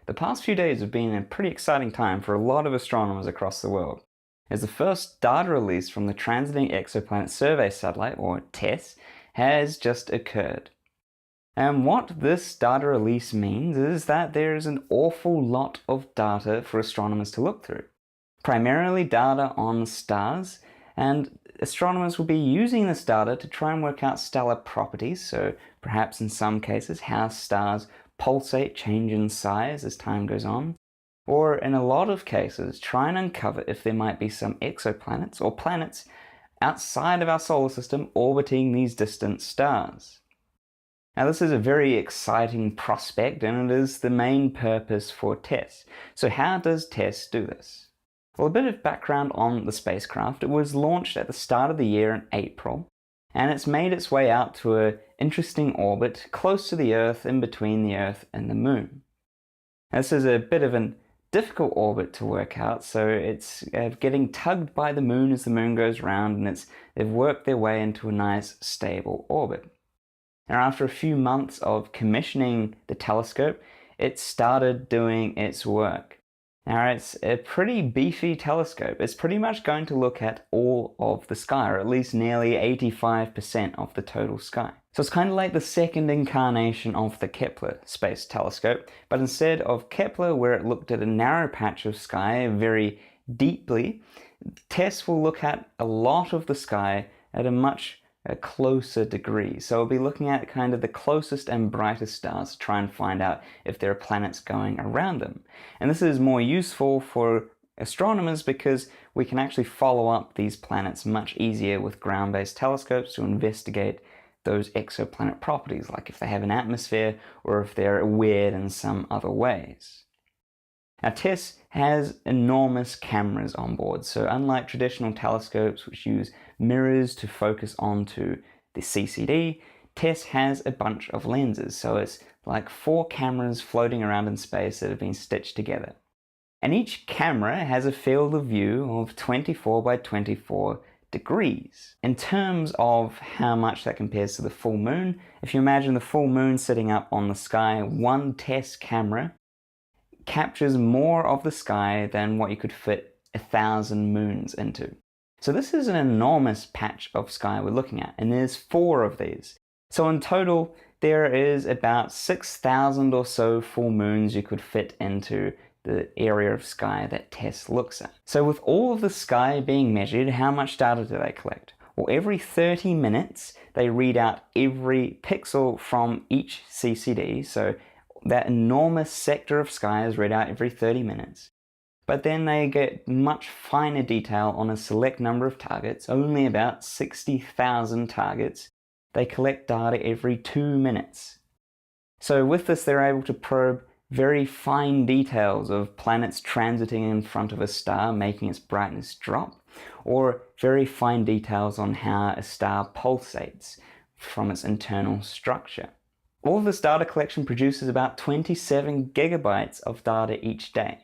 The past few days have been a pretty exciting time for a lot of astronomers across the world, as the first data release from the Transiting Exoplanet Survey Satellite, or TESS, has just occurred. And what this data release means is that there is an awful lot of data for astronomers to look through. Primarily data on stars, and astronomers will be using this data to try and work out stellar properties, so perhaps in some cases how stars pulsate, change in size as time goes on, or in a lot of cases try and uncover if there might be some exoplanets or planets outside of our solar system orbiting these distant stars. Now this is a very exciting prospect, and it is the main purpose for TESS. So how does TESS do this? Well, a bit of background on the spacecraft. It was launched at the start of the year in April, and it's made its way out to an interesting orbit close to the Earth, in between the Earth and the Moon. Now, this is a bit of a difficult orbit to work out, so it's getting tugged by the Moon as the Moon goes round, and they've worked their way into a nice stable orbit. Now, after a few months of commissioning the telescope, it started doing its work. Now, it's a pretty beefy telescope. It's pretty much going to look at all of the sky, or at least nearly 85% of the total sky. So it's kind of like the second incarnation of the Kepler Space Telescope, but instead of Kepler, where it looked at a narrow patch of sky very deeply, TESS will look at a lot of the sky at a much closer degree. So we'll be looking at kind of the closest and brightest stars to try and find out if there are planets going around them. And this is more useful for astronomers because we can actually follow up these planets much easier with ground-based telescopes to investigate those exoplanet properties, like if they have an atmosphere or if they're weird in some other ways. Now, TESS has enormous cameras on board, so unlike traditional telescopes which use mirrors to focus onto the CCD, TESS has a bunch of lenses, so it's like 4 cameras floating around in space that have been stitched together. And each camera has a field of view of 24 by 24 degrees. In terms of how much that compares to the full moon, if you imagine the full moon sitting up on the sky, one TESS camera captures more of the sky than what you could fit 1,000 moons into. So this is an enormous patch of sky we're looking at, and there's 4 of these. So in total, there is about 6,000 or so full moons you could fit into the area of sky that TESS looks at. So with all of the sky being measured, how much data do they collect? Well, every 30 minutes, they read out every pixel from each CCD, so that enormous sector of sky is read out every 30 minutes. But then they get much finer detail on a select number of targets, only about 60,000 targets. They collect data every 2 minutes. So with this, they're able to probe very fine details of planets transiting in front of a star, making its brightness drop, or very fine details on how a star pulsates from its internal structure. All of this data collection produces about 27 gigabytes of data each day.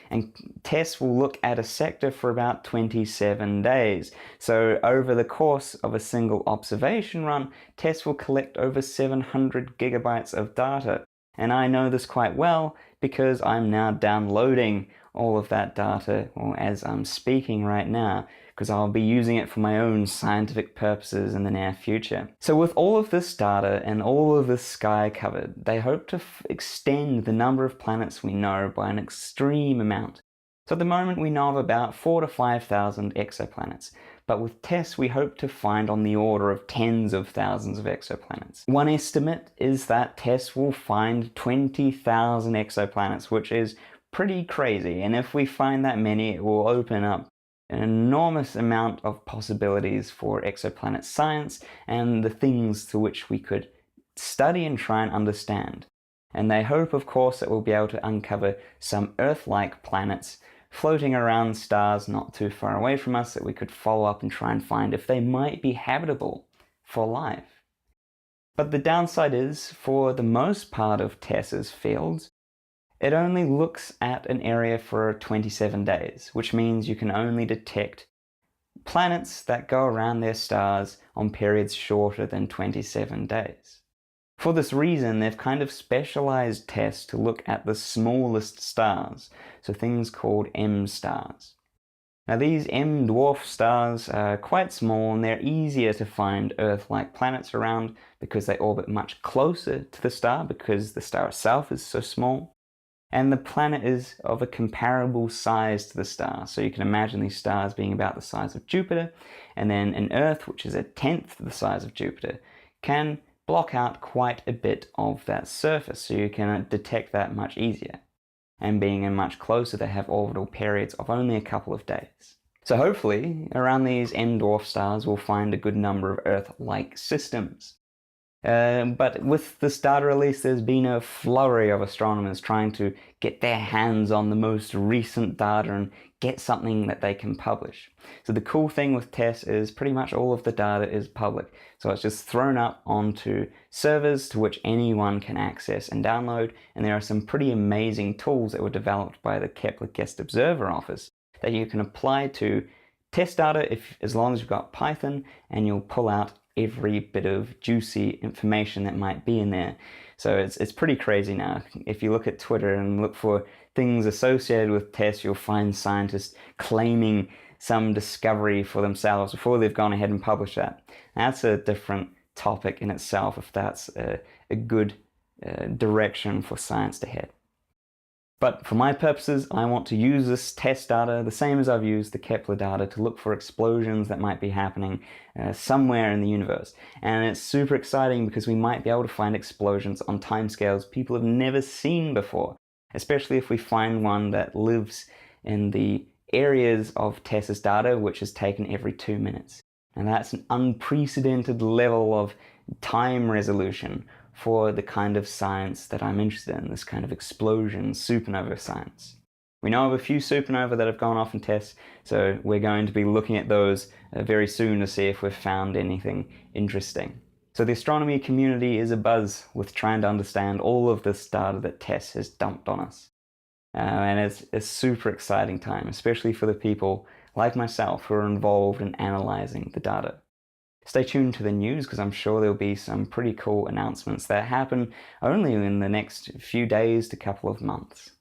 And TESS will look at a sector for about 27 days. So over the course of a single observation run, TESS will collect over 700 gigabytes of data. And I know this quite well because I'm now downloading all of that data, or as I'm speaking right now, because I'll be using it for my own scientific purposes in the near future. So with all of this data and all of this sky covered, they hope to extend the number of planets we know by an extreme amount. So at the moment we know of about 4,000 to 5,000 exoplanets, but with TESS we hope to find on the order of tens of thousands of exoplanets. One estimate is that TESS will find 20,000 exoplanets, which is pretty crazy, and if we find that many, it will open up an enormous amount of possibilities for exoplanet science and the things to which we could study and try and understand. And they hope, of course, that we'll be able to uncover some Earth-like planets floating around stars not too far away from us that we could follow up and try and find if they might be habitable for life. But the downside is, for the most part of TESS's fields, it only looks at an area for 27 days, which means you can only detect planets that go around their stars on periods shorter than 27 days. For this reason, they've kind of specialized TESS to look at the smallest stars, so things called M stars. Now these M dwarf stars are quite small and they're easier to find Earth-like planets around because they orbit much closer to the star because the star itself is so small. And the planet is of a comparable size to the star. So you can imagine these stars being about the size of Jupiter, and then an Earth, which is 1/10 the size of Jupiter, can block out quite a bit of that surface, so you can detect that much easier. And being in much closer, they have orbital periods of only a couple of days. So hopefully, around these M-dwarf stars, we'll find a good number of Earth-like systems. But with this data release, there's been a flurry of astronomers trying to get their hands on the most recent data and get something that they can publish. So the cool thing with TESS is pretty much all of the data is public. So it's just thrown up onto servers to which anyone can access and download. And there are some pretty amazing tools that were developed by the Kepler Guest Observer Office that you can apply to TESS data as long as you've got Python, and you'll pull out every bit of juicy information that might be in there. So it's pretty crazy now. If you look at Twitter and look for things associated with TESS, you'll find scientists claiming some discovery for themselves before they've gone ahead and published that. That's a different topic in itself, if that's a good direction for science to head. But for my purposes, I want to use this TESS data the same as I've used the Kepler data to look for explosions that might be happening somewhere in the universe. And it's super exciting because we might be able to find explosions on timescales people have never seen before, especially if we find one that lives in the areas of TESS's data which is taken every 2 minutes. And that's an unprecedented level of time resolution for the kind of science that I'm interested in, this kind of explosion, supernova science. We know of a few supernova that have gone off in TESS, so we're going to be looking at those very soon to see if we've found anything interesting. So the astronomy community is abuzz with trying to understand all of this data that TESS has dumped on us. And it's a super exciting time, especially for the people like myself who are involved in analyzing the data. Stay tuned to the news because I'm sure there'll be some pretty cool announcements that happen only in the next few days to couple of months.